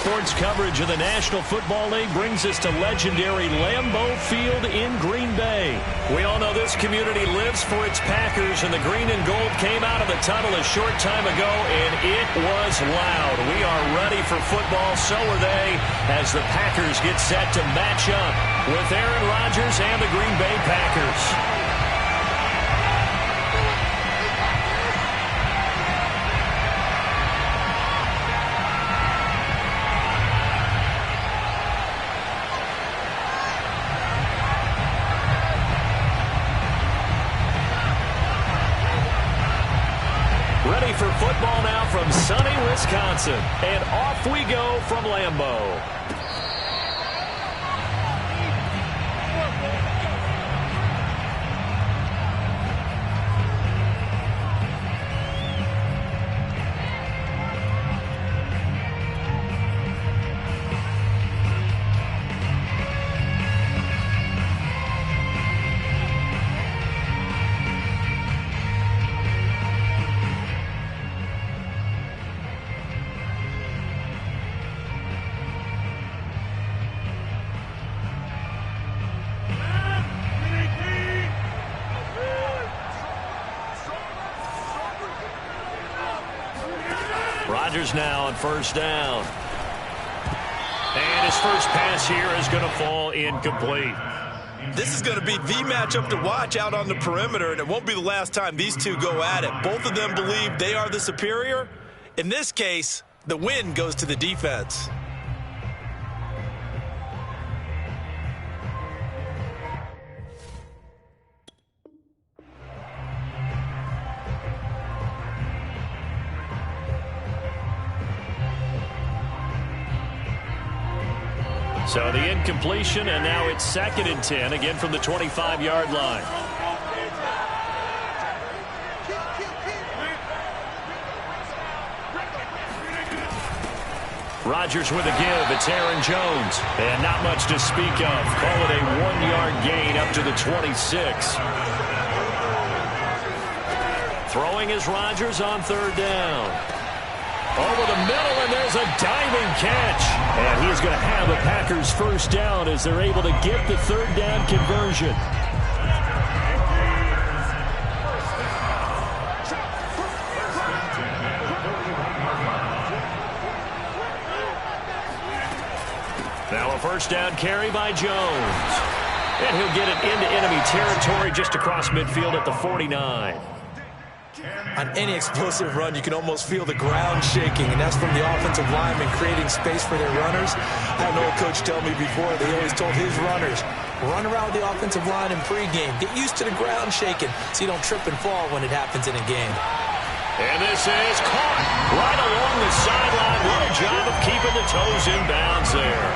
Sports coverage of the National Football League brings us to legendary Lambeau Field in Green Bay. We all know this community lives for its Packers, and the green and gold came out of the tunnel a short time ago, and it was loud. We are ready for football, so are they, as the Packers get set to match up with Aaron Rodgers and the Green Bay Packers. Ready for football now from sunny Wisconsin. And off we go from Lambeau. Rodgers now on first down. And his first pass here is going to fall incomplete. This is going to be the matchup to watch out on the perimeter, and it won't be the last time these two go at it. Both of them believe they are the superior. In this case, the win goes to the defense. So the incompletion, and now it's 2nd and 10, again from the 25-yard line. Rodgers with a give. It's Aaron Jones. And not much to speak of. Call it a 1-yard gain up to the 26. Throwing is Rodgers on 3rd down. Over the middle, and there's a diving catch. And he's going to have a Packers first down as they're able to get the 3rd down conversion. Now a first down carry by Jones. And he'll get it into enemy territory just across midfield at the 49. On any explosive run, you can almost feel the ground shaking, and that's from the offensive linemen creating space for their runners. I had an old coach tell me before, they always told his runners, run around the offensive line in pregame. Get used to the ground shaking so you don't trip and fall when it happens in a game. And this is caught right along the sideline. What a job of keeping the toes in bounds there.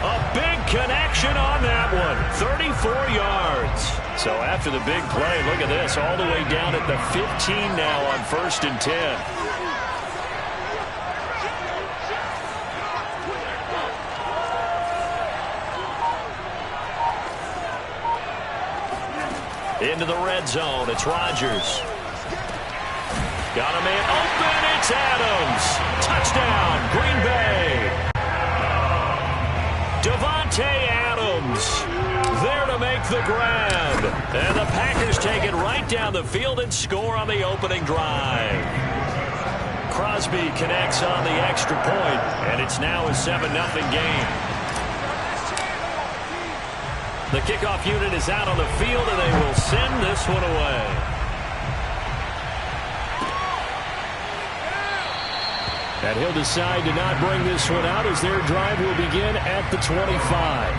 A big connection on that one. 34 yards. So after the big play, look at this, all the way down at the 15 now on 1st and 10. Into the red zone, it's Rodgers. Got a man open, it's Adams. Touchdown, Green Bay. Devontae Adams there to make the grab. And the Packers take it right down the field and score on the opening drive. Crosby connects on the extra point, and it's now a 7-0 game. The kickoff unit is out on the field, and they will send this one away. And he'll decide to not bring this one out as their drive will begin at the 25.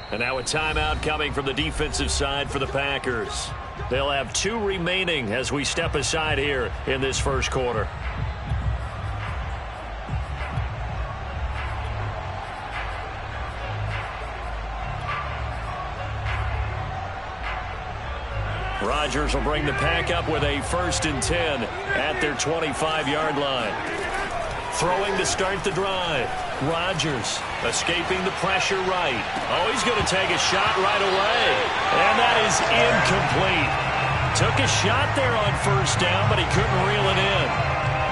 And now a timeout coming from the defensive side for the Packers. They'll have 2 remaining as we step aside here in this first quarter. Rodgers will bring the pack up with a 1st and 10 at their 25-yard line. Throwing to start the drive. Rodgers escaping the pressure right. Oh, he's going to take a shot right away. And that is incomplete. Took a shot there on 1st down, but he couldn't reel it in.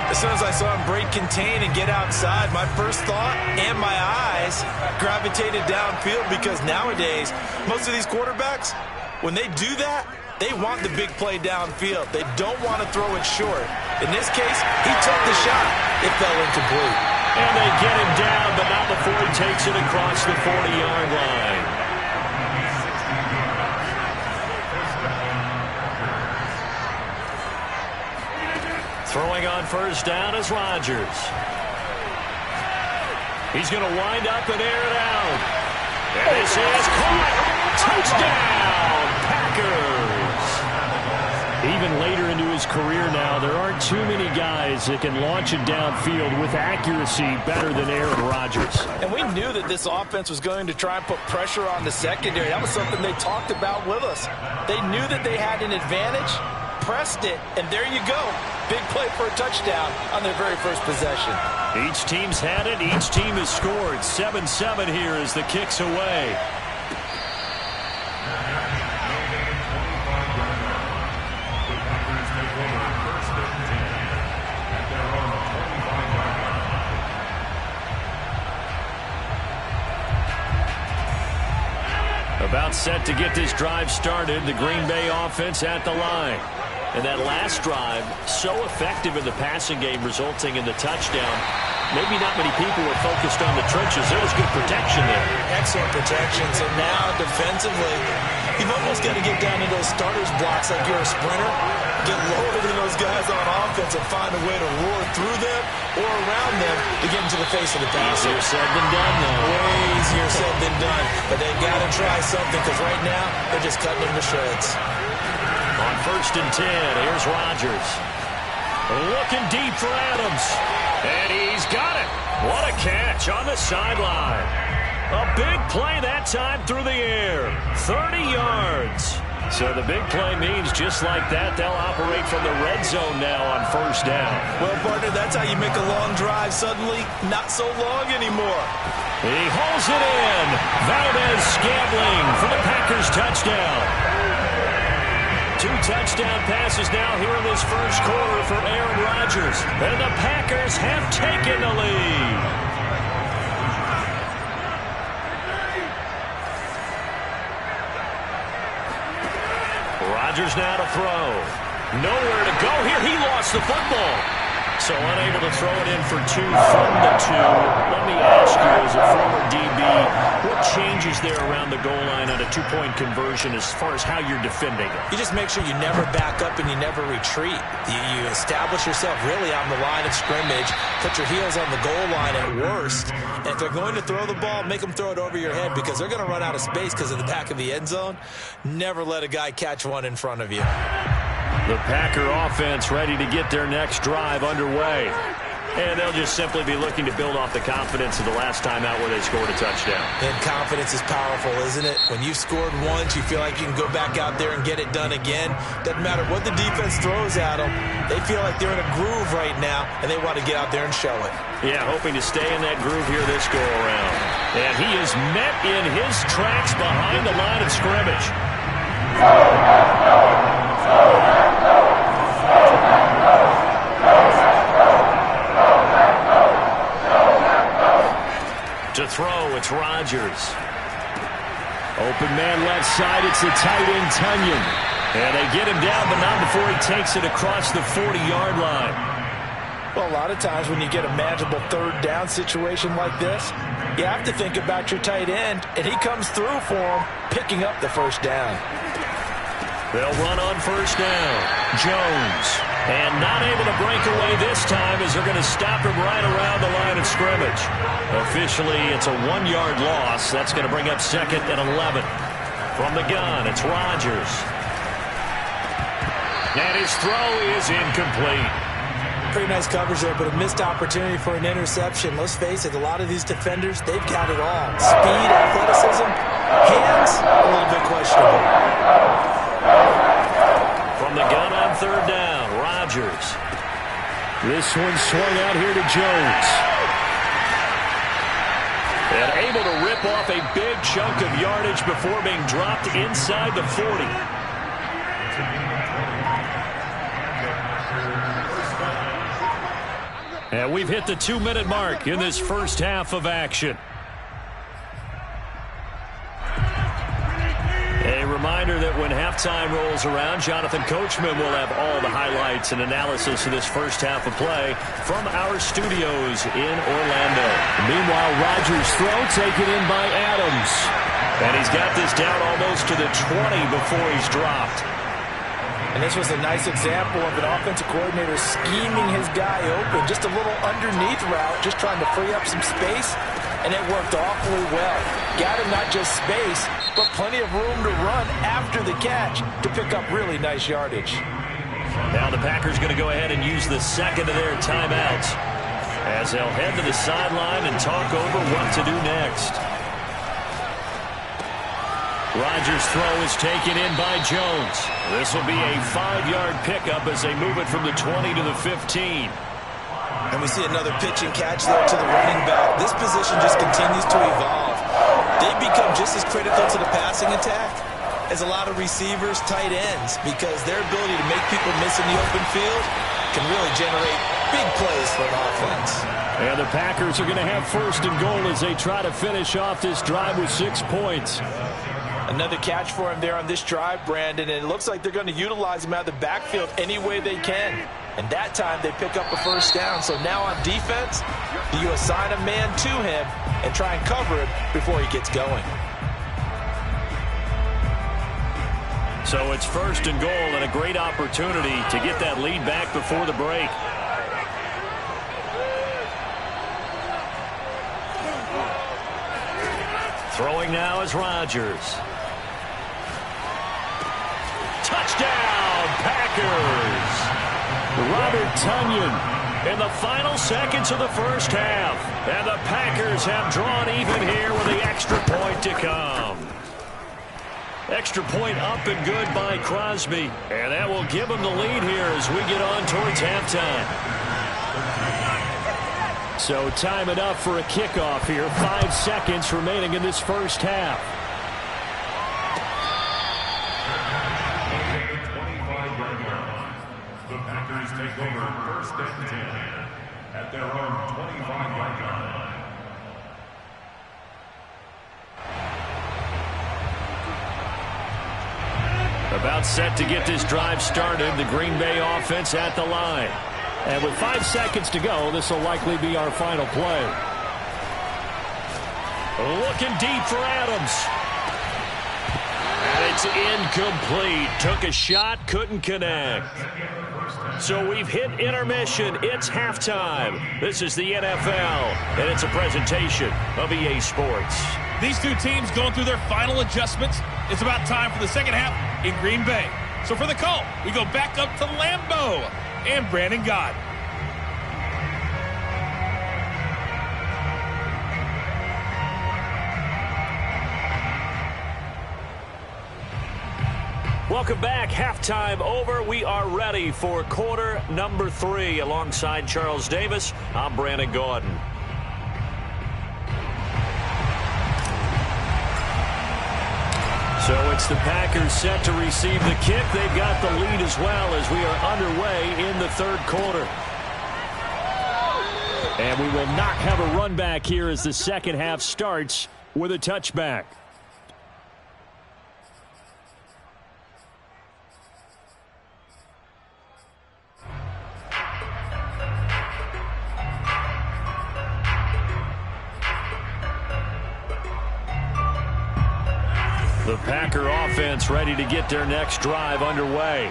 As soon as I saw him break contain and get outside, my first thought and my eyes gravitated downfield, because nowadays, most of these quarterbacks, when they do that, they want the big play downfield. They don't want to throw it short. In this case, he took the shot. It fell incomplete. And they get him down, but not before he takes it across the 40-yard line. Throwing on 1st down is Rodgers. He's going to wind up and air it out. And this is caught. Touchdown, Packers. Even later into his career now, there aren't too many guys that can launch it downfield with accuracy better than Aaron Rodgers. And we knew that this offense was going to try and put pressure on the secondary. That was something they talked about with us. They knew that they had an advantage, pressed it, and there you go. Big play for a touchdown on their very first possession. Each team's had it. Each team has scored. 7-7 here as the kick's away. About set to get this drive started. The Green Bay offense at the line. And that last drive, so effective in the passing game, resulting in the touchdown. Maybe not many people were focused on the trenches. There was good protection there. Excellent protection. So now, defensively, you've almost got to get down into those starters blocks like you're a sprinter. Get lower than those guys on offense and find a way to roar through them or around them to get into the face of the passer. Easier said than done, though. Way easier said than done. But they've got to try something, because right now, they're just cutting them to shreds. On 1st and 10, here's Rodgers. Looking deep for Adams. And he's got it. What a catch on the sideline. A big play that time through the air. 30 yards. So the big play means just like that, they'll operate from the red zone now on 1st down. Well, partner, that's how you make a long drive suddenly not so long anymore. He holds it in. Valdez-Scantling for the Packers touchdown. 2 touchdown passes now here in this first quarter for Aaron Rodgers. And the Packers have taken the lead. Rodgers now to throw. Nowhere to go here. He lost the football. So unable to throw it in for 2 from the 2. Let me ask you, as a former DB, what changes there around the goal line on a 2-point conversion as far as how you're defending it? You just make sure you never back up and you never retreat. You establish yourself really on the line of scrimmage, put your heels on the goal line at worst, and if they're going to throw the ball, make them throw it over your head, because they're going to run out of space because of the back of the end zone. Never let a guy catch one in front of you. The Packer offense ready to get their next drive underway. And they'll just simply be looking to build off the confidence of the last time out where they scored a touchdown. And confidence is powerful, isn't it? When you've scored once, you feel like you can go back out there and get it done again. Doesn't matter what the defense throws at them. They feel like they're in a groove right now, and they want to get out there and show it. Yeah, hoping to stay in that groove here this go-around. And he is met in his tracks behind the line of scrimmage. To throw, it's Rodgers. Open man left side, it's the tight end, Tunyon. And they get him down, but not before he takes it across the 40-yard line. Well, a lot of times when you get a manageable 3rd down situation like this, you have to think about your tight end, and he comes through for him, picking up the 1st down. They'll run on 1st down. Jones. And not able to break away this time as they're going to stop him right around the line of scrimmage. Officially, it's a 1-yard loss. That's going to bring up 2nd and 11. From the gun, it's Rodgers. And his throw is incomplete. Pretty nice coverage there, but a missed opportunity for an interception. Let's face it, a lot of these defenders, they've got it all. Speed, athleticism, hands, a little bit questionable. This one swung out here to Jones. And able to rip off a big chunk of yardage before being dropped inside the 40. And we've hit the 2-minute mark in this first half of action. A reminder that when halftime rolls around, Jonathan Coachman will have all the highlights and analysis of this first half of play from our studios in Orlando. Meanwhile, Rodgers' throw taken in by Adams. And he's got this down almost to the 20 before he's dropped. And this was a nice example of an offensive coordinator scheming his guy open. Just a little underneath route, just trying to free up some space, and it worked awfully well. Got him not just space, but plenty of room to run after the catch to pick up really nice yardage. Now the Packers going to go ahead and use the second of their timeouts as they'll head to the sideline and talk over what to do next. Rodgers' throw is taken in by Jones. This will be a 5-yard pickup as they move it from the 20 to the 15. And we see another pitch and catch there to the running back. This position just continues to evolve. They become just as critical to the passing attack as a lot of receivers, tight ends, because their ability to make people miss in the open field can really generate big plays for an offense. And the Packers are going to have first and goal as they try to finish off this drive with 6 points. Another catch for him there on this drive, Brandon, and it looks like they're going to utilize him out of the backfield any way they can. And that time they pick up a first down. So now on defense, you assign a man to him and try and cover him before he gets going. So it's first and goal and a great opportunity to get that lead back before the break. Throwing now is Rodgers. Touchdown, Packers! Robert Tonyan in the final seconds of the first half. And the Packers have drawn even here with the extra point to come. Extra point up and good by Crosby. And that will give them the lead here as we get on towards halftime. So time enough for a kickoff here. 5 seconds remaining in this first half. The Packers take over first and 10 at their own 25-yard line. About set to get this drive started. The Green Bay offense at the line. And with 5 seconds to go, this will likely be our final play. Looking deep for Adams. And it's incomplete. Took a shot, couldn't connect. So we've hit intermission. It's halftime. This is the NFL, and it's a presentation of EA Sports. These two teams going through their final adjustments. It's about time for the second half in Green Bay. So for the call, we go back up to Lambeau and Brandon Gott. Welcome back. Halftime over. We are ready for quarter number 3. Alongside Charles Davis, I'm Brandon Gaudin. So it's the Packers set to receive the kick. They've got the lead as well as we are underway in the third quarter. And we will not have a run back here as the second half starts with a touchback. The Packer offense ready to get their next drive underway.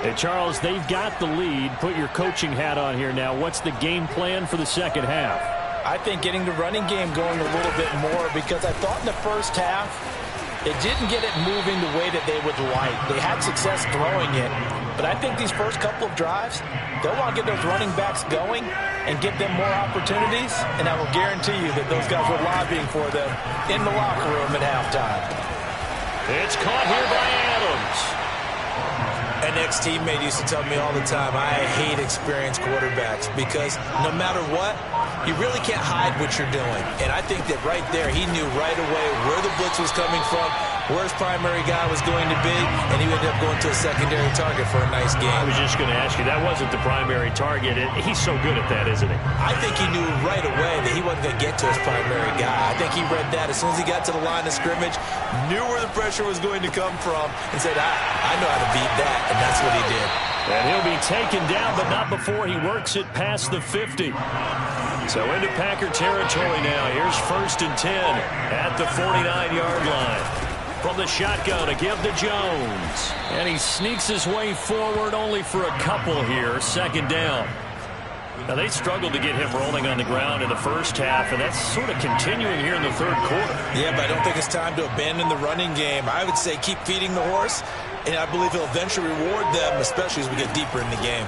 Hey, Charles, they've got the lead. Put your coaching hat on here now. What's the game plan for the second half? I think getting the running game going a little bit more, because I thought in the first half it didn't get it moving the way that they would like. They had success throwing it, but I think these first couple of drives, they'll want to get those running backs going and give them more opportunities, and I will guarantee you that those guys were lobbying for them in the locker room at halftime. It's caught here by Adams. An ex-teammate used to tell me all the time, I hate experienced quarterbacks because no matter what, you really can't hide what you're doing. And I think that right there, he knew right away where the blitz was coming from, where his primary guy was going to be, and he ended up going to a secondary target for a nice game. I was just going to ask you, that wasn't the primary target. He's so good at that, isn't he? I think he knew right away that he wasn't going to get to his primary guy. I think he read that as soon as he got to the line of scrimmage, knew where the pressure was going to come from, and said, I know how to beat that, and that's what he did. And he'll be taken down, but not before he works it past the 50. So into Packer territory now. Here's 1st and 10 at the 49-yard line. From the shotgun, a give to Jones. And he sneaks his way forward only for a couple here. 2nd down. Now, they struggled to get him rolling on the ground in the first half, and that's sort of continuing here in the 3rd quarter. Yeah, but I don't think it's time to abandon the running game. I would say keep feeding the horse, and I believe he'll eventually reward them, especially as we get deeper in the game.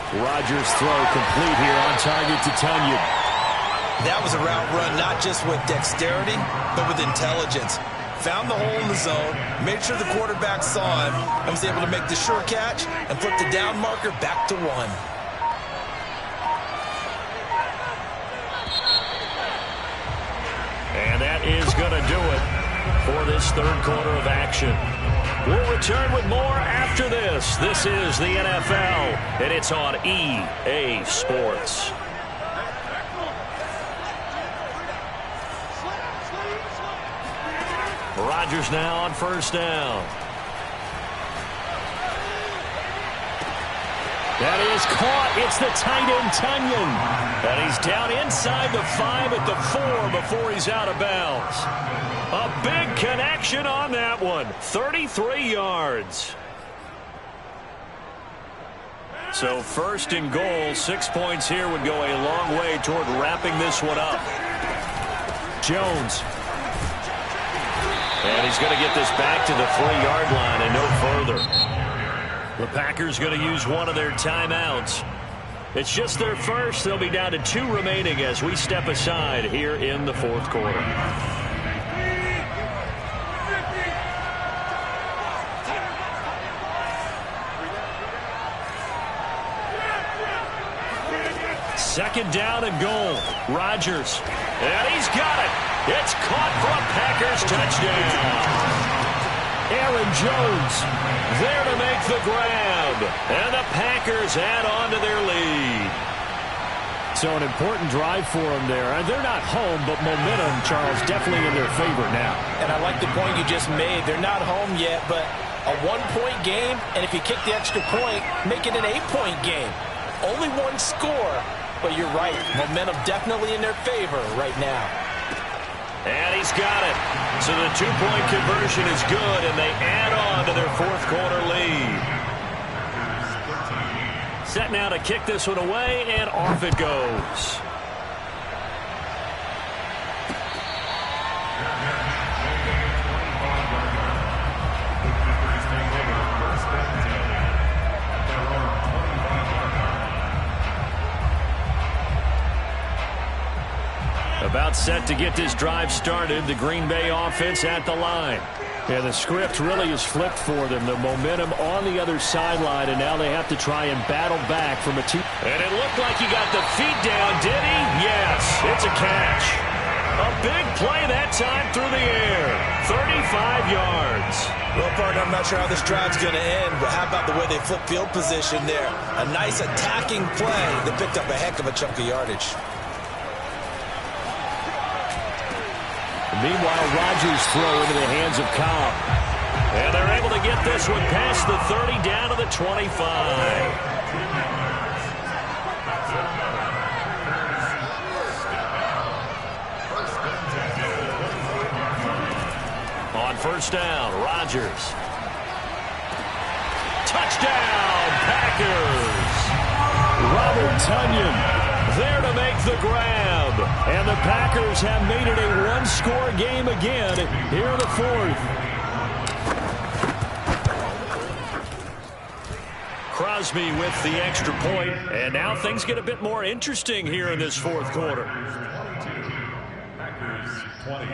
Rodgers' throw complete here on target to Tunyon. That was a route run not just with dexterity, but with intelligence. Found the hole in the zone, made sure the quarterback saw him, and was able to make the sure catch and flip the down marker back to 1. And that is going to do it for this 3rd quarter of action. We'll return with more after this. This is the NFL, and it's on EA Sports. Rodgers now on 1st down. That is caught. It's the tight end, Tunyon. And he's down inside the 5 at the 4 before he's out of bounds. A big connection on that one. 33 yards. So 1st and goal. 6 points here would go a long way toward wrapping this one up. Jones. And he's going to get this back to the 3-yard line and no further. The Packers going to use one of their timeouts. It's just their first. They'll be down to 2 remaining as we step aside here in the 4th quarter. Second down and goal. Rodgers. And he's got it. It's caught for a Packers touchdown. Aaron Jones there to make the grab. And the Packers add on to their lead. So an important drive for them there. And they're not home, but momentum, Charles, definitely in their favor now. And I like the point you just made. They're not home yet, but a 1-point game, and if you kick the extra point, make it an 8-point game. Only 1 score, but you're right. Momentum definitely in their favor right now. And he's got it. So the 2-point conversion is good, and they add on to their 4th quarter lead. Set now to kick this one away, and off it goes. About set to get this drive started. The Green Bay offense at the line. Yeah, the script really is flipped for them. The momentum on the other sideline, and now they have to try and battle back from a team. And it looked like he got the feet down, did he? Yes, it's a catch. A big play that time through the air. 35 yards. Well, partner, I'm not sure how this drive's going to end, but how about the way they flip field position there? A nice attacking play that picked up a heck of a chunk of yardage. Meanwhile, Rodgers' throw into the hands of Cobb. And they're able to get this one past the 30 down to the 25. On 1st down, Rodgers. Touchdown, Packers! Robert Tunyon there to make the grab. And the Packers have made it a 1-score game again here in the 4th. Crosby with the extra point, and now things get a bit more interesting here in this 4th quarter. Packers 20.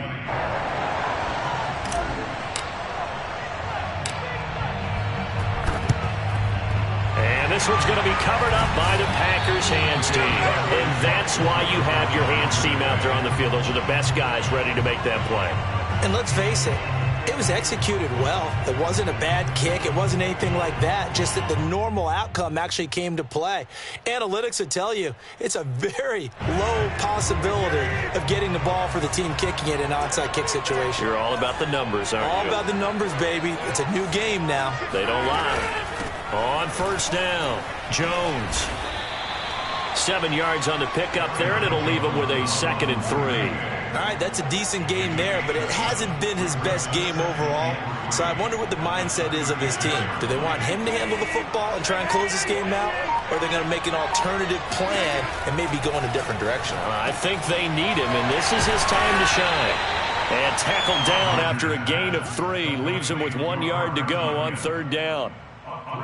this one's going to be covered up by the Packers hands team. And that's why you have your hands team out there on the field. Those are the best guys ready to make that play. And let's face it, it was executed well. It wasn't a bad kick. It wasn't anything like that. Just that the normal outcome actually came to play. Analytics will tell you it's a very low possibility of getting the ball for the team kicking it in an onside kick situation. You're all about the numbers, aren't you? All about the numbers, baby. It's a new game now. They don't lie. On first down, Jones. 7 yards on the pickup there, and it'll leave him with a 2nd and 3. All right, that's a decent game there, but it hasn't been his best game overall. So I wonder what the mindset is of his team. Do they want him to handle the football and try and close this game out? Or are they going to make an alternative plan and maybe go in a different direction? I think they need him, and this is his time to shine. And tackled down after a gain of 3. Leaves him with 1 yard to go on 3rd down.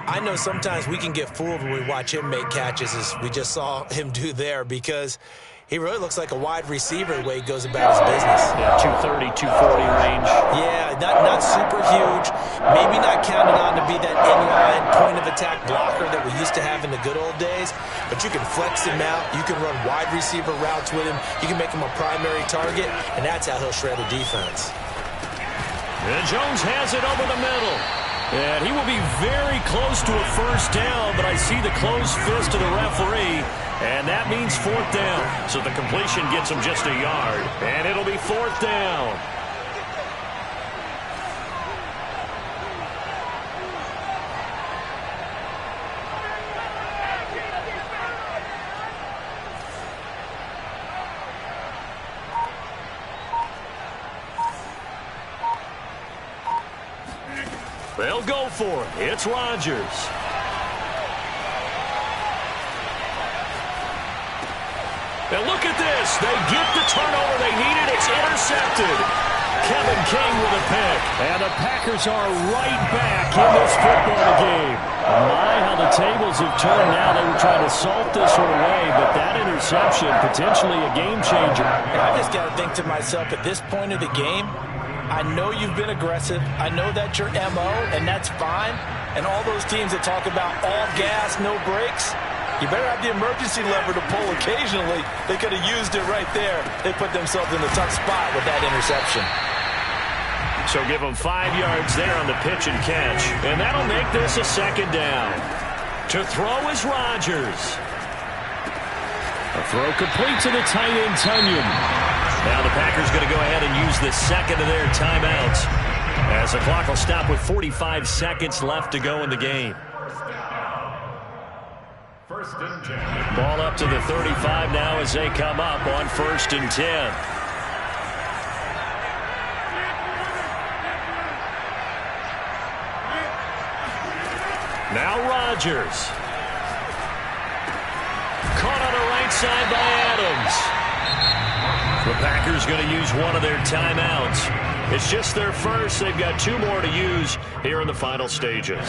I know sometimes we can get fooled when we watch him make catches, as we just saw him do there, because he really looks like a wide receiver the way he goes about his business. Yeah, 230, 240 range. Yeah, not super huge. Maybe not counted on to be that inline point-of-attack blocker that we used to have in the good old days. But you can flex him out. You can run wide receiver routes with him. You can make him a primary target, and that's how he'll shred a defense. And Jones has it over the middle. And he will be very close to a first down, but I see the closed fist of the referee, and that means 4th down. So the completion gets him just a yard, and it'll be 4th down. They'll go for it. It's Rodgers. And look at this. They get the turnover they needed. It's intercepted. Kevin King with a pick. And the Packers are right back in this football game. My, how the tables have turned now. They were trying to salt this one away, but that interception, potentially a game changer. I just got to think to myself, at this point of the game, I know you've been aggressive. I know that's your MO, and that's fine. And all those teams that talk about all gas, no brakes, you better have the emergency lever to pull occasionally. They could have used it right there. They put themselves in a tough spot with that interception. So give them 5 yards there on the pitch and catch. And that'll make this a 2nd down. To throw is Rodgers. A throw complete to the tight end, Tunyon. Now the Packers going to go ahead and use the 2nd of their timeouts, as the clock will stop with 45 seconds left to go in the game. Ball up to the 35 now as they come up on 1st and 10. Now Rodgers. Caught on the right side by Adams. The Packers going to use one of their timeouts. It's just their first. They've got 2 more to use here in the final stages.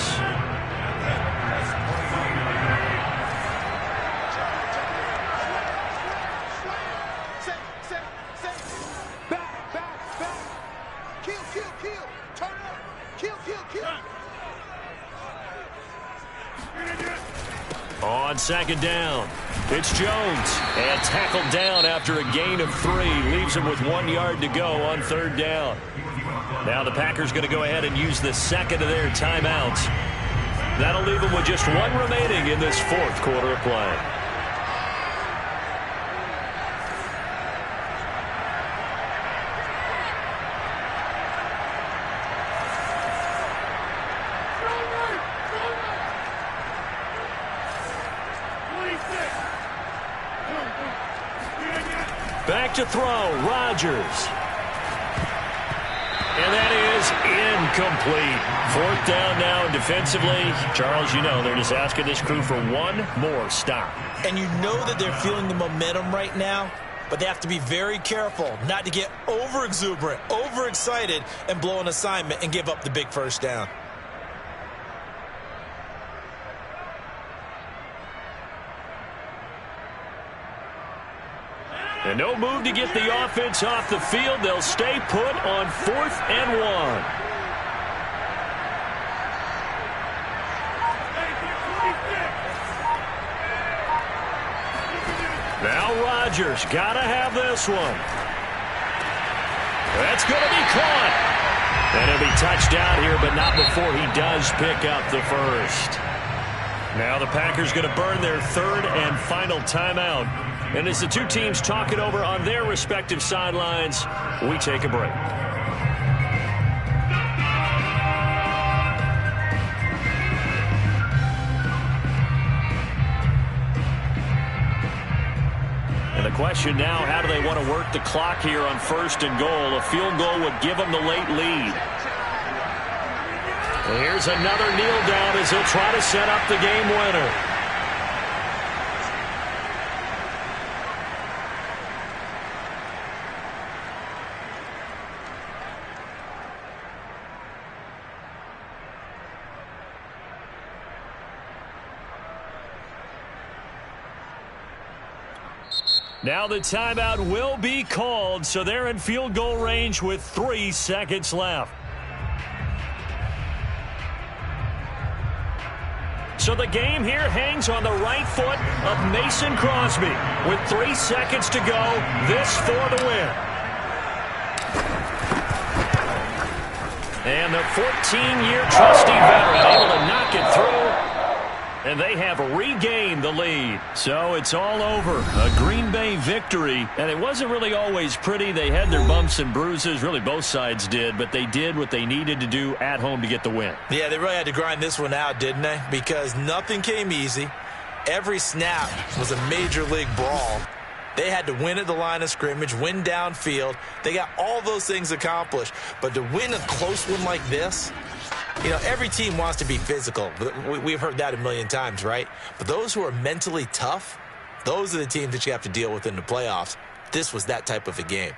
On 2nd down, it's Jones. And tackled down after a gain of 3. Leaves him with 1 yard to go on 3rd down. Now the Packers going to go ahead and use the 2nd of their timeouts. That'll leave them with just 1 remaining in this 4th quarter of play. Back to throw, Rodgers. And that is incomplete. 4th down now defensively. Charles, you know, they're just asking this crew for 1 more stop. And you know that they're feeling the momentum right now, but they have to be very careful not to get over-exuberant, overexcited, and blow an assignment and give up the big 1st down. And no move to get the offense off the field. They'll stay put on 4th and 1. Rodgers. Got to have this one. That's going to be caught. And he'll be touched down here, but not before he does pick up the first. Now the Packers going to burn their third and final timeout. And as the two teams talk it over on their respective sidelines, we take a break. And the question now, how do they want to work the clock here on first and goal? A field goal would give them the late lead. And here's another kneel down as he'll try to set up the game winner. Now the timeout will be called, so they're in field goal range with 3 seconds left. So the game here hangs on the right foot of Mason Crosby. With 3 seconds to go, this for the win. And the 14-year trusty veteran able to knock it through. And they have regained the lead. So it's all over. A Green Bay victory. And it wasn't really always pretty. They had their bumps and bruises. Really, both sides did. But they did what they needed to do at home to get the win. Yeah, they really had to grind this one out, didn't they? Because nothing came easy. Every snap was a major league brawl. They had to win at the line of scrimmage, win downfield. They got all those things accomplished. But to win a close one like this, you know, every team wants to be physical. We've heard that a million times, right? But those who are mentally tough, those are the teams that you have to deal with in the playoffs. This was that type of a game.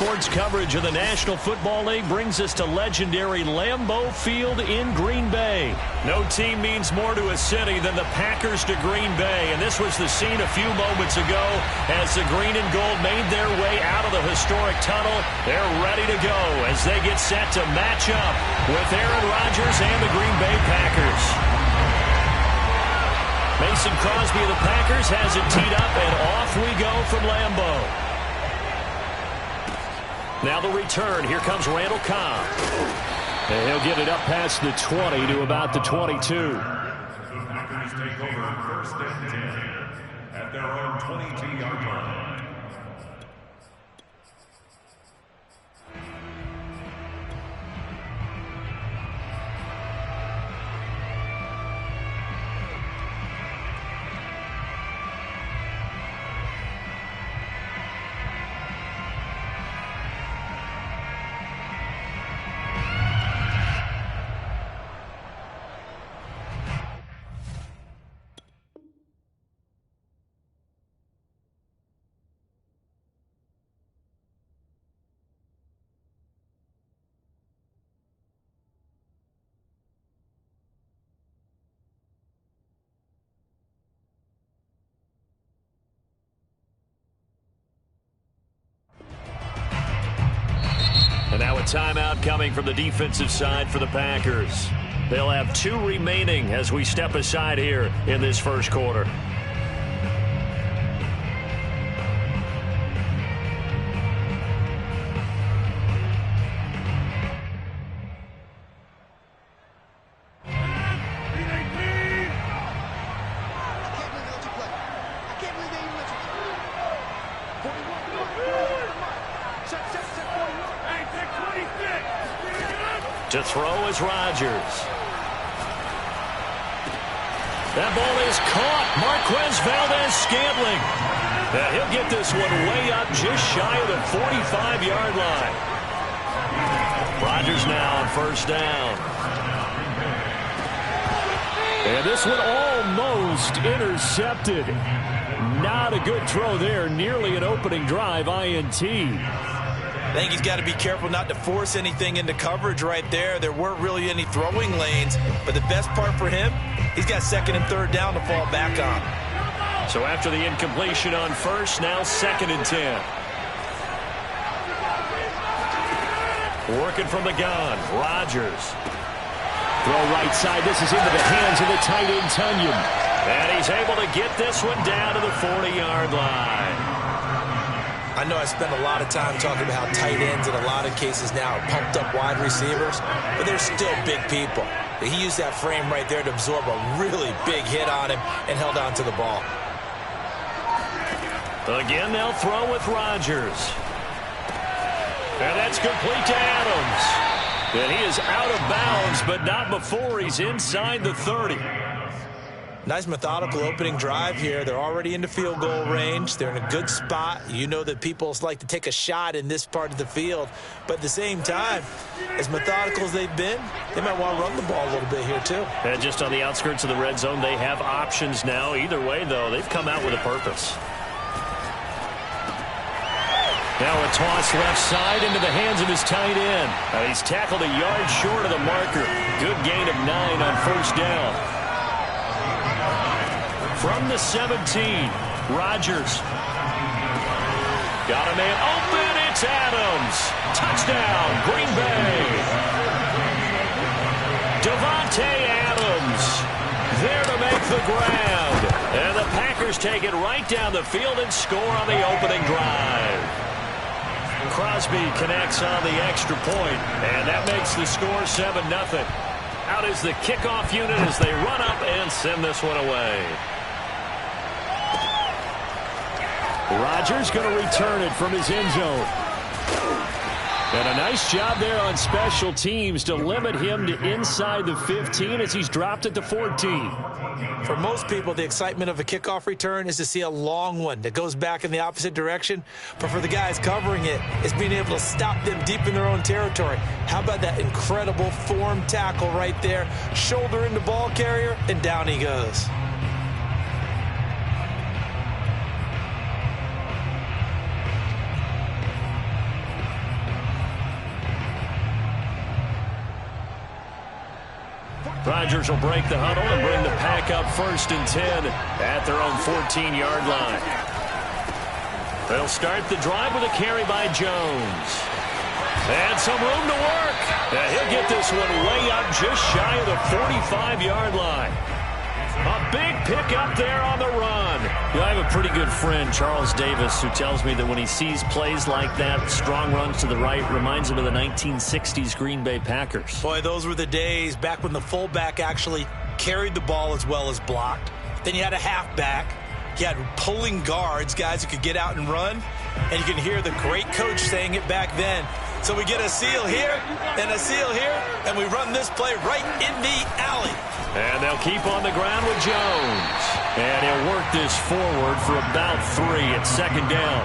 Sports coverage of the National Football League brings us to legendary Lambeau Field in Green Bay. No team means more to a city than the Packers to Green Bay, and this was the scene a few moments ago as the green and gold made their way out of the historic tunnel. They're ready to go as they get set to match up with Aaron Rodgers and the Green Bay Packers. Mason Crosby of the Packers has it teed up, and off we go from Lambeau. Now the return. Here comes Randall Cobb. And he'll get it up past the 20 to about the 22. The Packers take over first and 10 at their own 22-yard line. And now a timeout coming from the defensive side for the Packers. They'll have 2 remaining as we step aside here in this first quarter. To throw is Rodgers. That ball is caught. Marquez Valdez-Scantling. And he'll get this one way up just shy of the 45-yard line. Rodgers now on first down. And this one almost intercepted. Not a good throw there. Nearly an opening drive INT. I think he's got to be careful not to force anything into coverage right there. There weren't really any throwing lanes, but the best part for him, he's got second and third down to fall back on. So after the incompletion on first, now second and 10. Working from the gun, Rodgers. Throw right side. This is into the hands of the tight end, Tunyon. And he's able to get this one down to the 40-yard line. I know I spend a lot of time talking about how tight ends in a lot of cases now are pumped up wide receivers, but they're still big people. He used that frame right there to absorb a really big hit on him and held on to the ball. Again, they'll throw with Rodgers. And that's complete to Adams. And he is out of bounds, but not before he's inside the 30. Nice methodical opening drive here. They're already into field goal range. They're in a good spot. You know that people like to take a shot in this part of the field. But at the same time, as methodical as they've been, they might want to run the ball a little bit here too. And just on the outskirts of the red zone, they have options now. Either way, though, they've come out with a purpose. Now a toss left side into the hands of his tight end. He's tackled a yard short of the marker. Good gain of 9 on first down. From the 17, Rodgers. Got a man open. It's Adams. Touchdown, Green Bay. Devontae Adams there to make the grab. And the Packers take it right down the field and score on the opening drive. Crosby connects on the extra point, and that makes the score 7-0. Out is the kickoff unit as they run up and send this one away. Rodgers going to return it from his end zone. And a nice job there on special teams to limit him to inside the 15 as he's dropped at the 14. For most people, the excitement of a kickoff return is to see a long one that goes back in the opposite direction. But for the guys covering it, it's being able to stop them deep in their own territory. How about that incredible form tackle right there? Shoulder into ball carrier, and down he goes. Rodgers will break the huddle and bring the pack up 1st and 10 at their own 14-yard line. They'll start the drive with a carry by Jones. And some room to work. And he'll get this one way up just shy of the 45-yard line. A big pickup there on the run. I have a pretty good friend, Charles Davis, who tells me that when he sees plays like that, strong runs to the right, reminds him of the 1960s Green Bay Packers. Boy, those were the days back when the fullback actually carried the ball as well as blocked. Then you had a halfback. You had pulling guards, guys who could get out and run. And you can hear the great coach saying it back then. So we get a seal here and a seal here, and we run this play right in the alley. And they'll keep on the ground with Jones. And he'll work this forward for about 3 at 2nd down.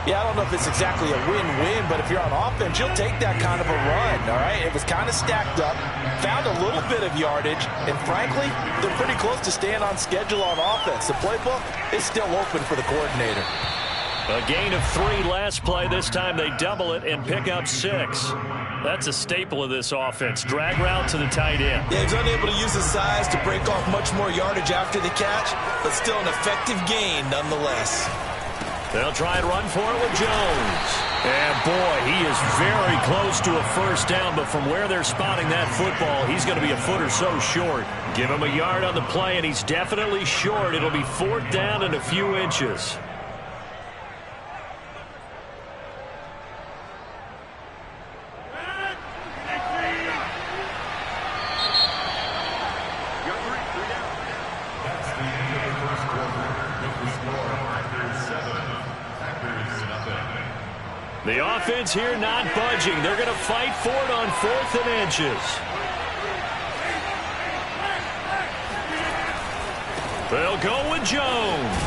Yeah, I don't know if it's exactly a win-win, but if you're on offense, you'll take that kind of a run, all right? It was kind of stacked up, found a little bit of yardage, and frankly, they're pretty close to staying on schedule on offense. The playbook is still open for the coordinator. A gain of 3 last play. This time they double it and pick up 6. That's a staple of this offense. Drag route to the tight end. Yeah, he's unable to use his size to break off much more yardage after the catch, but still an effective gain nonetheless. They'll try and run for it with Jones. And boy, he is very close to a 1st down, but from where they're spotting that football, he's going to be a foot or so short. Give him a yard on the play, and he's definitely short. It'll be 4th down and a few inches. The offense here not budging. They're going to fight for it on 4th and inches. They'll go with Jones.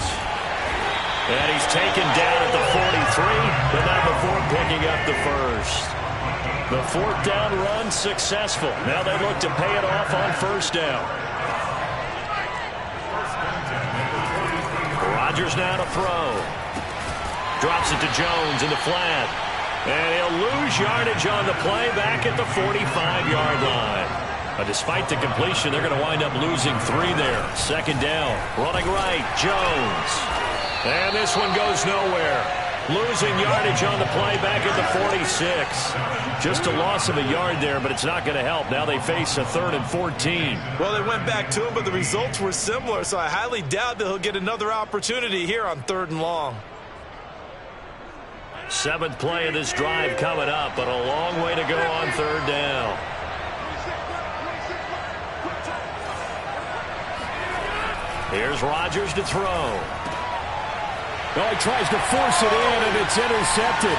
And he's taken down at the 43, but not before picking up the 1st. The 4th down run successful. Now they look to pay it off on 1st down. Rodgers now to throw. Drops it to Jones in the flat. And he'll lose yardage on the play back at the 45-yard line. Despite the completion, they're going to wind up losing 3 there. 2nd down. Running right, Jones. And this one goes nowhere. Losing yardage on the play back at the 46. Just a loss of a yard there, but it's not going to help. Now they face a 3rd and 14. Well, they went back to him, but the results were similar, so I highly doubt that he'll get another opportunity here on 3rd and long. 7th play of this drive coming up, but a long way to go on 3rd down. Here's Rodgers to throw. Oh, he tries to force it in, and it's intercepted.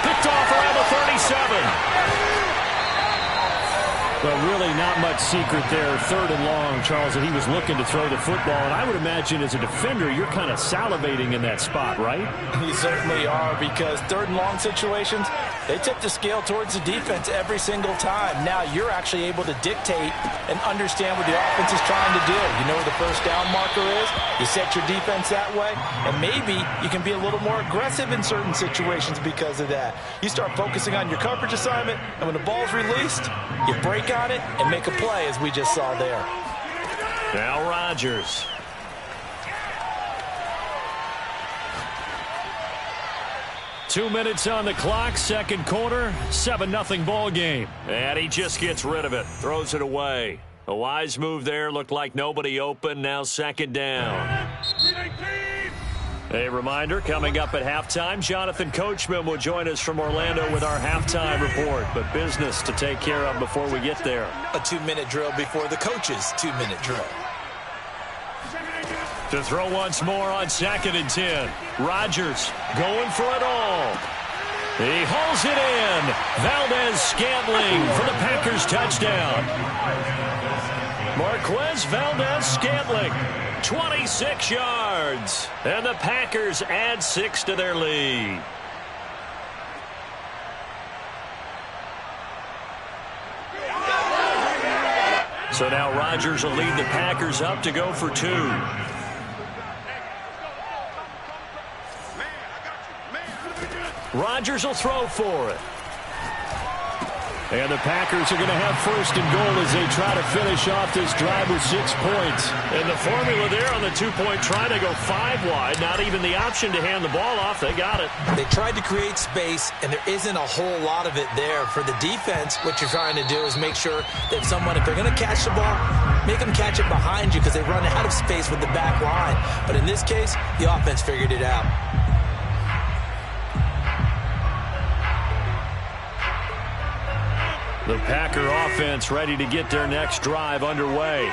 Picked off around the 37. But really not much secret there. 3rd and long, Charles, that he was looking to throw the football. And I would imagine as a defender, you're kind of salivating in that spot, right? You certainly are, because 3rd and long situations, they tip the scale towards the defense every single time. Now you're actually able to dictate and understand what the offense is trying to do. You know where the 1st down marker is. You set your defense that way, and maybe you can be a little more aggressive in certain situations because of that. You start focusing on your coverage assignment, and when the ball's released, you break on it and make a play, as we just saw there. Now Rodgers. Two minutes on the clock, 2nd quarter, 7-0 ball game. And he just gets rid of it, throws it away. A wise move there, looked like nobody open, now 2nd down. A reminder, coming up at halftime, Jonathan Coachman will join us from Orlando with our halftime report. But business to take care of before we get there. A 2-minute drill before the coach's 2-minute drill. To throw once more on 2nd and 10. Rodgers going for it all. He hauls it in. Valdez-Scantling for the Packers touchdown. Marquez Valdez-Scantling, 26 yards. And the Packers add 6 to their lead. So now Rodgers will lead the Packers up to go for 2. Rodgers will throw for it. And the Packers are going to have first and goal as they try to finish off this drive with 6 points. And the formula there on the two-point try to go 5 wide. Not even the option to hand the ball off. They got it. They tried to create space, and there isn't a whole lot of it there. For the defense, what you're trying to do is make sure that someone, if they're going to catch the ball, make them catch it behind you because they run out of space with the back line. But in this case, the offense figured it out. The Packer offense ready to get their next drive underway.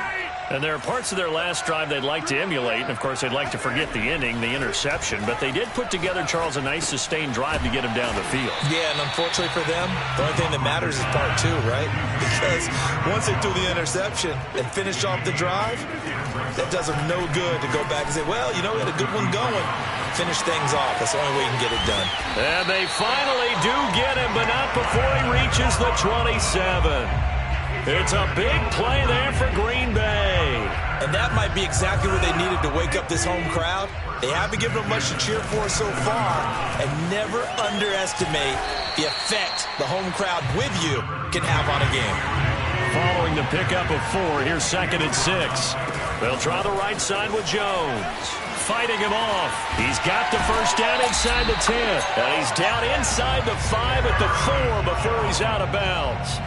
And there are parts of their last drive they'd like to emulate. And, of course, they'd like to forget the inning, the interception. But they did put together, Charles, a nice sustained drive to get him down the field. Yeah, and unfortunately for them, the only thing that matters is part 2, right? Because once they threw the interception and finished off the drive, that does them no good to go back and say, well, you know, we had a good one going. Finish things off. That's the only way you can get it done. And they finally do get him, but not before he reaches the 27. It's a big play there for Green Bay. And that might be exactly what they needed to wake up this home crowd. They haven't given them much to cheer for so far, and never underestimate the effect the home crowd with you can have on a game. Following the pickup of 4, here's 2nd and 6. They'll try the right side with Jones. Fighting him off. He's got the first down inside the 10. And he's down inside the 5 at the 4 before he's out of bounds.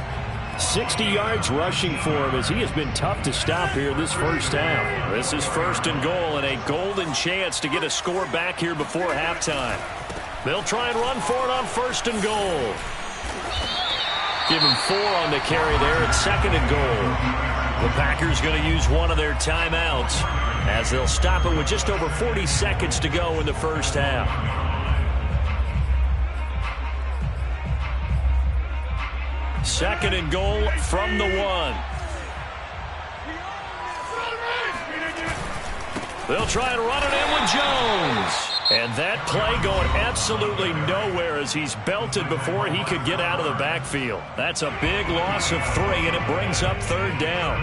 60 yards rushing for him as he has been tough to stop here this first half. This is 1st and goal and a golden chance to get a score back here before halftime. They'll try and run for it on 1st and goal. Give him 4 on the carry there at 2nd and goal. The Packers going to use one of their timeouts as they'll stop it with just over 40 seconds to go in the first half. Second and goal from the 1. They'll try and run it in with Jones. And that play going absolutely nowhere as he's belted before he could get out of the backfield. That's a big loss of 3, and it brings up 3rd down.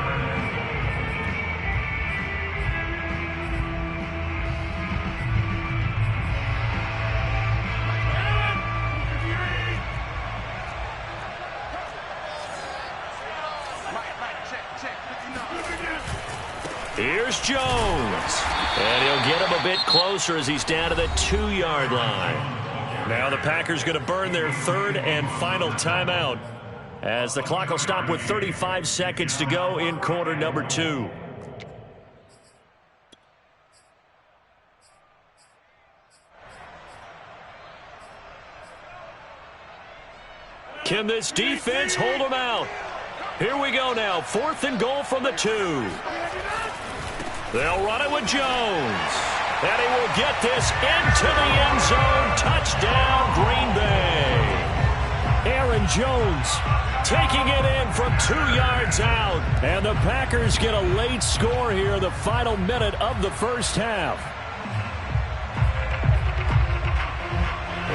Here's Jones. And he'll get him a bit closer as he's down to the 2-yard line. Now the Packers going to burn their 3rd and final timeout as the clock will stop with 35 seconds to go in quarter number 2. Can this defense hold them out? Here we go now. 4th and goal from the 2. They'll run it with Jones. And he will get this into the end zone. Touchdown, Green Bay. Aaron Jones taking it in from 2 yards out. And the Packers get a late score here, the final minute of the first half.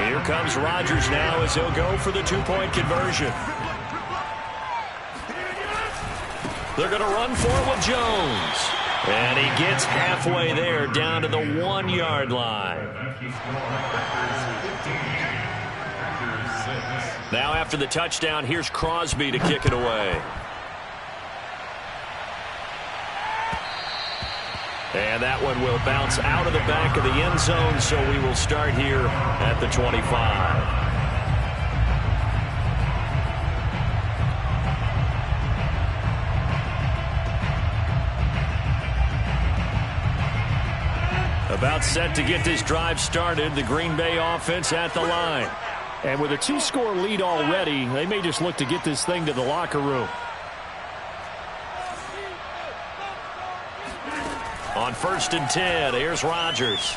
Here comes Rodgers now as he'll go for the 2-point conversion. They're going to run for it with Jones. And he gets halfway there down to the 1-yard line. Now after the touchdown, here's Crosby to kick it away. And that one will bounce out of the back of the end zone, so we will start here at the 25. About set to get this drive started, the Green Bay offense at the line. And with a 2-score lead already, they may just look to get this thing to the locker room. On 1st and 10, here's Rodgers.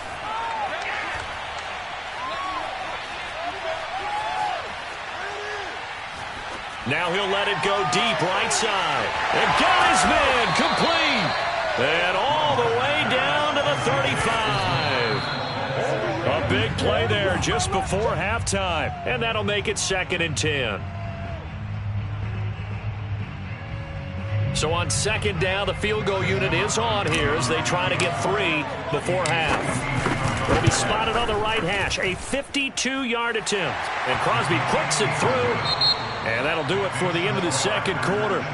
Now he'll let it go deep right side. And got his man complete. And all the way down to the 35. A big play there just before halftime. And that'll make it 2nd and 10. So on 2nd down, the field goal unit is on here as they try to get 3 before half. Will be spotted on the right hash. A 52-yard attempt. And Crosby puts it through. And that'll do it for the end of the second quarter.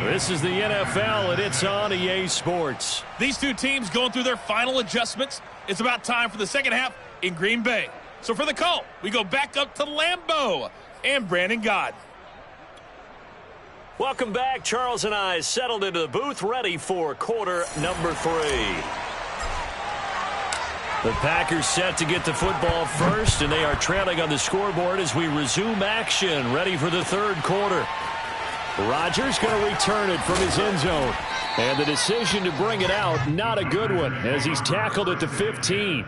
This is the NFL, and it's on EA Sports. These two teams going through their final adjustments. It's about time for the second half in Green Bay. So for the call, we go back up to Lambeau and Brandon Gott. Welcome back. Charles and I settled into the booth, ready for quarter number 3. The Packers set to get the football first, and they are trailing on the scoreboard as we resume action, ready for the third quarter. Rodgers going to return it from his end zone. And the decision to bring it out, not a good one, as he's tackled at the 15.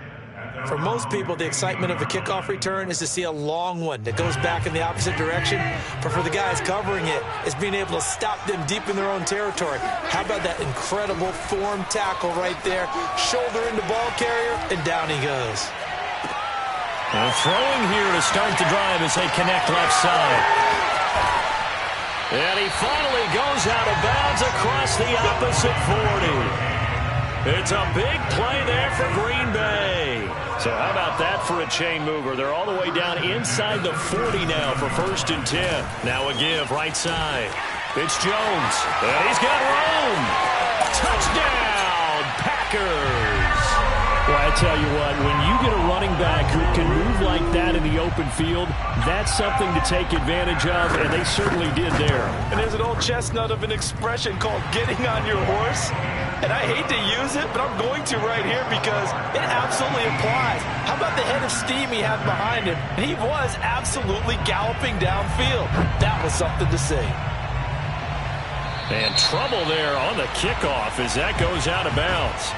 For most people, the excitement of a kickoff return is to see a long one that goes back in the opposite direction. But for the guys covering it, it's being able to stop them deep in their own territory. How about that incredible form tackle right there? Shoulder into ball carrier, and down he goes. And throwing here to start the drive as they connect left side. And he finally goes out of bounds across the opposite 40. It's a big play there for Green Bay. So how about that for a chain mover? They're all the way down inside the 40 now for 1st and 10. Now a give right side. It's Jones. And he's got room. Touchdown, Packers. Well, I tell you what, when you get a running back who can move like that in the open field, that's something to take advantage of, and they certainly did there. And there's an old chestnut of an expression called getting on your horse. And I hate to use it, but I'm going to right here because it absolutely applies. How about the head of steam he had behind him? He was absolutely galloping downfield. That was something to see. And trouble there on the kickoff as that goes out of bounds.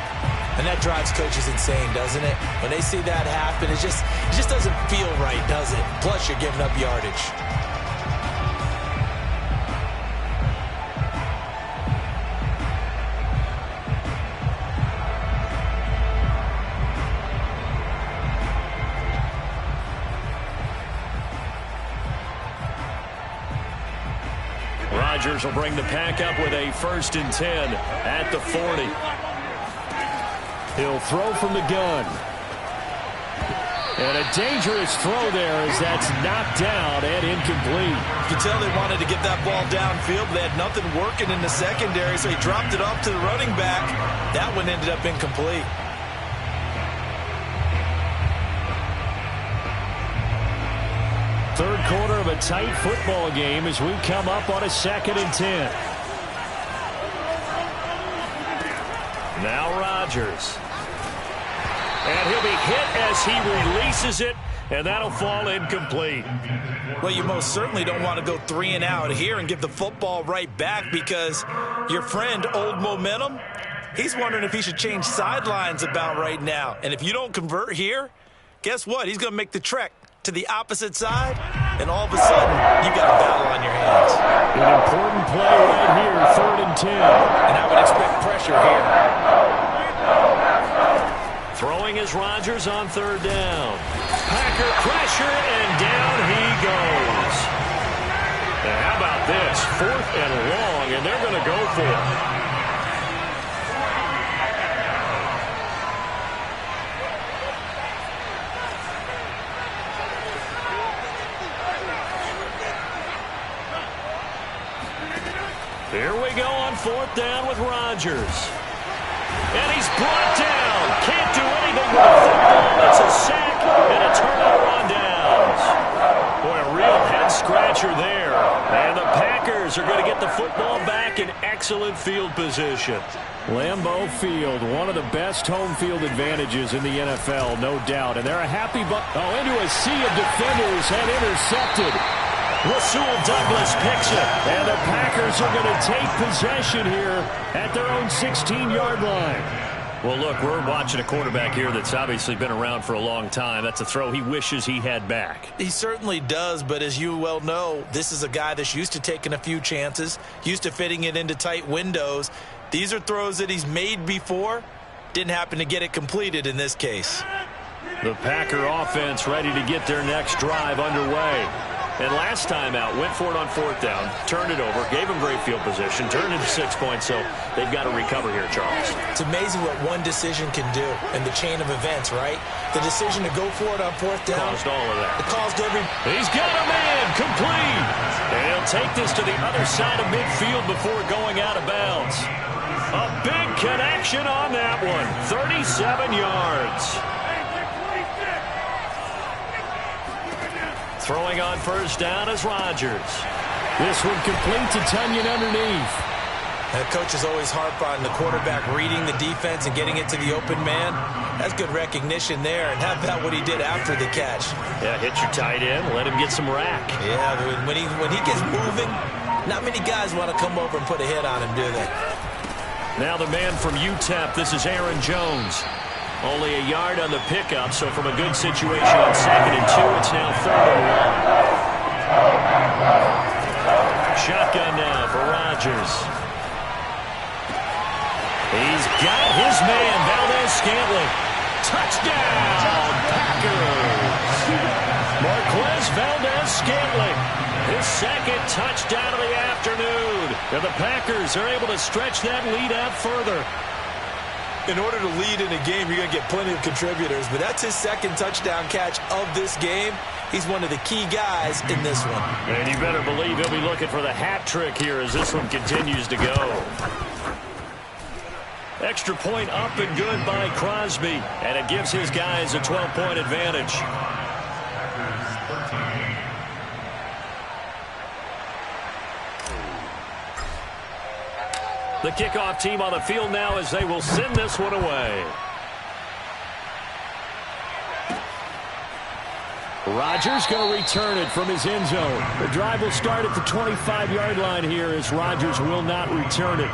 And that drives coaches insane, doesn't it? When they see that happen, it just doesn't feel right, does it? Plus, you're giving up yardage. Rodgers will bring the Pack up with a 1st and 10 at the 40. He'll throw from the gun. And a dangerous throw there as that's knocked down and incomplete. You can tell they wanted to get that ball downfield. They had nothing working in the secondary, so he dropped it off to the running back. That one ended up incomplete. Third quarter of a tight football game as we come up on a 2nd and 10. Now Rodgers. And he'll be hit as he releases it, and that'll fall incomplete. Well, you most certainly don't want to go 3 and out here and give the football right back because your friend, Old Momentum, he's wondering if he should change sidelines about right now. And if you don't convert here, guess what? He's going to make the trek to the opposite side, and all of a sudden, you got a battle on your hands. An important play right here, 3rd and 10. And I would expect pressure here. Throwing is Rodgers on 3rd down. Packer pressure, and down he goes. And how about this? 4th and long, and they're going to go for it. Here we go on 4th down with Rodgers. And he's brought down. Can't do anything with the football. It's a sack and a turnover on downs. Boy, a real head-scratcher there. And the Packers are going to get the football back in excellent field position. Lambeau Field, one of the best home field advantages in the NFL, no doubt. And they're a happy into a sea of defenders and intercepted. Rasul Douglas picks it. And the Packers are going to take possession here at their own 16-yard line. Well, look, we're watching a quarterback here that's obviously been around for a long time. That's a throw he wishes he had back. He certainly does, but as you well know, this is a guy that's used to taking a few chances, used to fitting it into tight windows. These are throws that he's made before. Didn't happen to get it completed in this case. The Packer offense ready to get their next drive underway. And last time out, went for it on 4th down, turned it over, gave them great field position, turned it to 6 points, so they've got to recover here, Charles. It's amazing what one decision can do in the chain of events, right? The decision to go for it on 4th down. Caused all of that. It caused every... He's got a man, complete. And he'll take this to the other side of midfield before going out of bounds. A big connection on that one, 37 yards. Throwing on 1st down is Rodgers. This one complete to Tunyon underneath. That coach is always harp on the quarterback reading the defense and getting it to the open man. That's good recognition there. And how about what he did after the catch? Yeah, hit your tight end, let him get some rack. Yeah, when he gets moving, not many guys want to come over and put a hit on him, do they? Now the man from UTEP, this is Aaron Jones. Only a yard on the pickup, so from a good situation on 2nd and 2, it's now 3rd and 1. Shotgun now for Rodgers. He's got his man, Valdez-Scantling. Touchdown, Packers! Marquez Valdez-Scantling, his 2nd touchdown of the afternoon. And the Packers are able to stretch that lead out further. In order to lead in a game, you're going to get plenty of contributors, but that's his 2nd touchdown catch of this game. He's one of the key guys in this one. And you better believe he'll be looking for the hat trick here as this one continues to go. Extra point up and good by Crosby, and it gives his guys a 12-point advantage. The kickoff team on the field now as they will send this one away. Rodgers going to return it from his end zone. The drive will start at the 25-yard line here as Rodgers will not return it.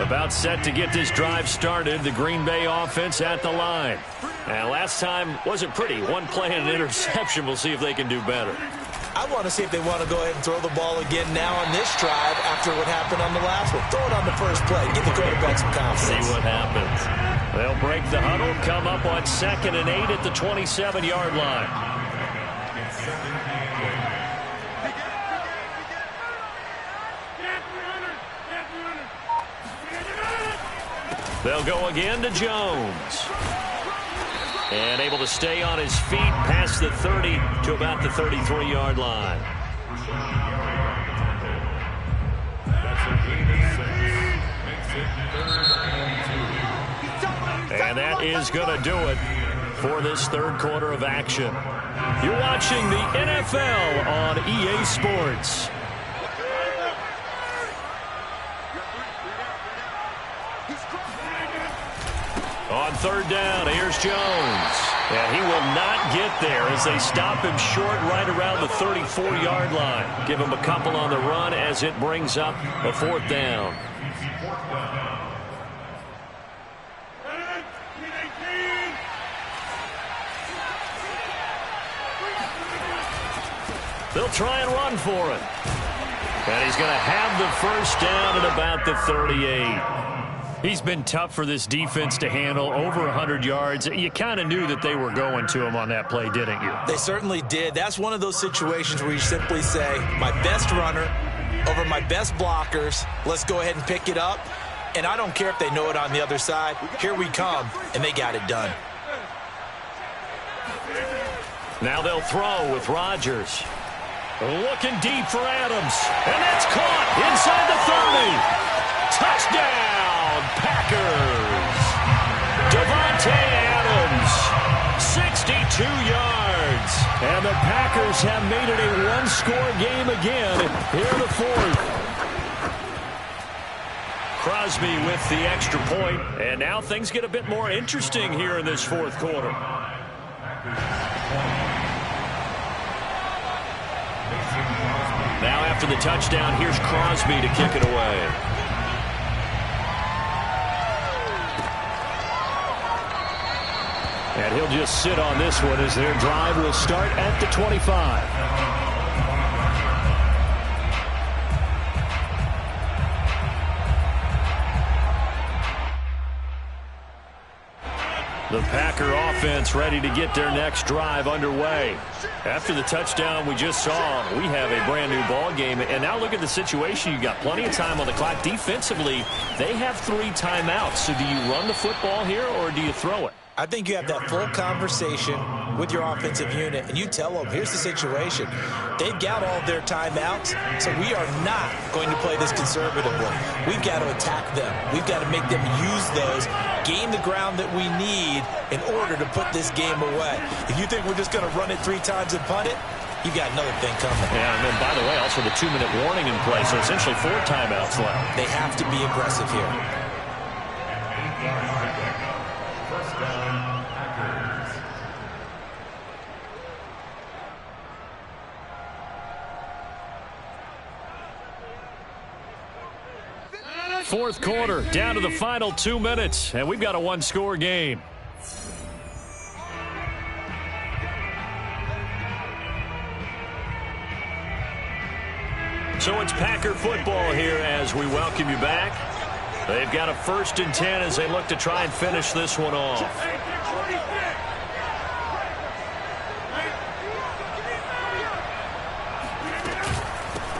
About set to get this drive started. The Green Bay offense at the line. And last time wasn't pretty. One play and an interception. We'll see if they can do better. I want to see if they want to go ahead and throw the ball again now on this drive after what happened on the last one. Throw it on the first play. Give the quarterback some confidence. See what happens. They'll break the huddle. Come up on 2nd and 8 at the 27-yard line. They'll go again to Jones. And able to stay on his feet past the 30 to about the 33-yard line. And that is going to do it for this 3rd quarter of action. You're watching the NFL on EA Sports. On 3rd down, here's Jones. And he will not get there as they stop him short right around the 34-yard line. Give him a couple on the run as it brings up a 4th down. They'll try and run for it. And he's going to have the 1st down at about the 38. He's been tough for this defense to handle, over 100 yards. You kind of knew that they were going to him on that play, didn't you? They certainly did. That's one of those situations where you simply say, my best runner over my best blockers, let's go ahead and pick it up. And I don't care if they know it on the other side. Here we come, and they got it done. Now they'll throw with Rodgers. Looking deep for Adams. And that's caught inside the 30. Touchdown, Packers. Devontae Adams, 62 yards. And the Packers have made it a one-score game again here in the 4th. Crosby with the extra point, and now things get a bit more interesting here in this 4th quarter. Now after after the touchdown, here's Crosby to kick it away. And he'll just sit on this one as their drive will start at the 25. The Packer offense ready to get their next drive underway. After the touchdown we just saw, we have a brand new ball game. And now look at the situation. You got plenty of time on the clock. Defensively, they have 3 timeouts. So do you run the football here or do you throw it? I think you have that full conversation with your offensive unit, and you tell them, here's the situation. They've got all of their timeouts, so we are not going to play this conservatively. We've got to attack them. We've got to make them use those, gain the ground that we need in order to put this game away. If you think we're just going to run it 3 times and punt it, you got another thing coming. Yeah, and then, by the way, also the 2-minute warning in play, so essentially 4 timeouts left. They have to be aggressive here. First down, Packers. Fourth quarter, down to the final 2 minutes, and we've got a 1-score game. So it's Packer football here as we welcome you back. They've got a 1st and 10 as they look to try and finish this one off.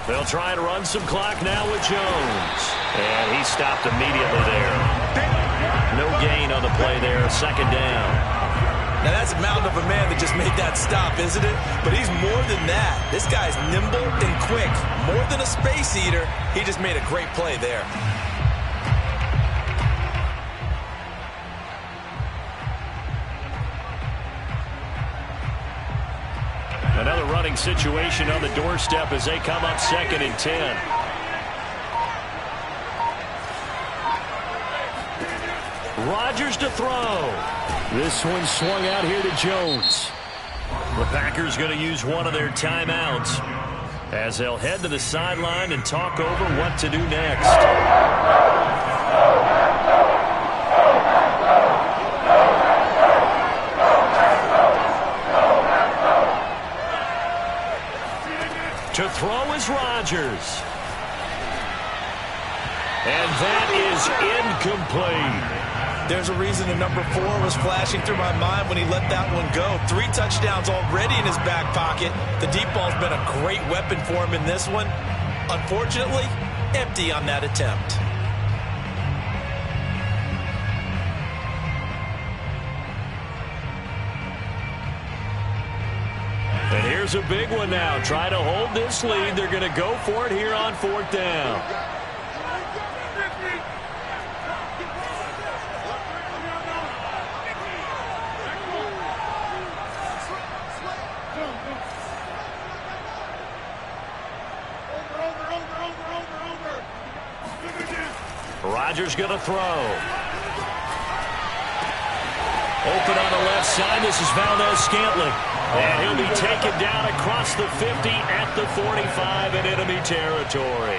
They'll try to run some clock now with Jones. And he stopped immediately there. No gain on the play there, 2nd down. Now, that's a mountain of a man that just made that stop, isn't it? But he's more than that. This guy's nimble and quick. More than a space eater, he just made a great play there. Another running situation on the doorstep as they come up 2nd and 10. Rodgers to throw. This one swung out here to Jones. The Packers going to use one of their timeouts as they'll head to the sideline and talk over what to do next. To throw is Rodgers. And that is incomplete. There's a reason the number 4 was flashing through my mind when he let that one go. 3 touchdowns already in his back pocket. The deep ball's been a great weapon for him in this one. Unfortunately, empty on that attempt. And here's a big one now. Try to hold this lead. They're going to go for it here on 4th down. Rodgers going to throw. Open on the left side. This is Valdez-Scantling. And he'll be taken down across the 50 at the 45 in enemy territory.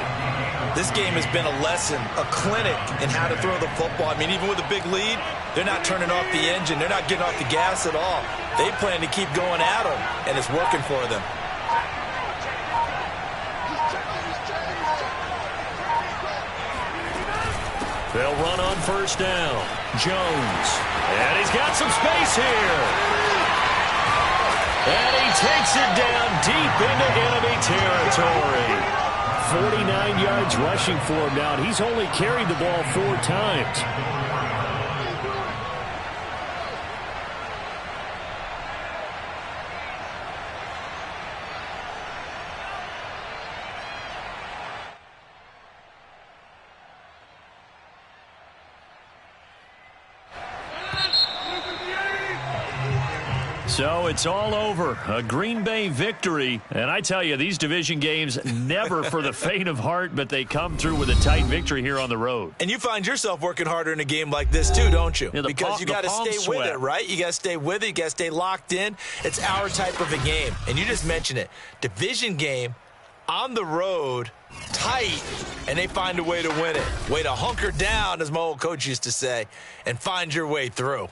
This game has been a lesson, a clinic in how to throw the football. I mean, even with a big lead, they're not turning off the engine. They're not getting off the gas at all. They plan to keep going at them, and it's working for them. They'll run on 1st down. Jones. And he's got some space here. And he takes it down deep into enemy territory. 49 yards rushing for him now. And he's only carried the ball 4 times. So it's all over. A Green Bay victory. And I tell you, these division games never for the faint of heart, but they come through with a tight victory here on the road. And you find yourself working harder in a game like this too, don't you? Yeah, because you got to stay with it, right? You got to stay with it. You got to stay locked in. It's our type of a game. And you just mentioned it. Division game, on the road, tight, and they find a way to win it. Way to hunker down, as my old coach used to say, and find your way through.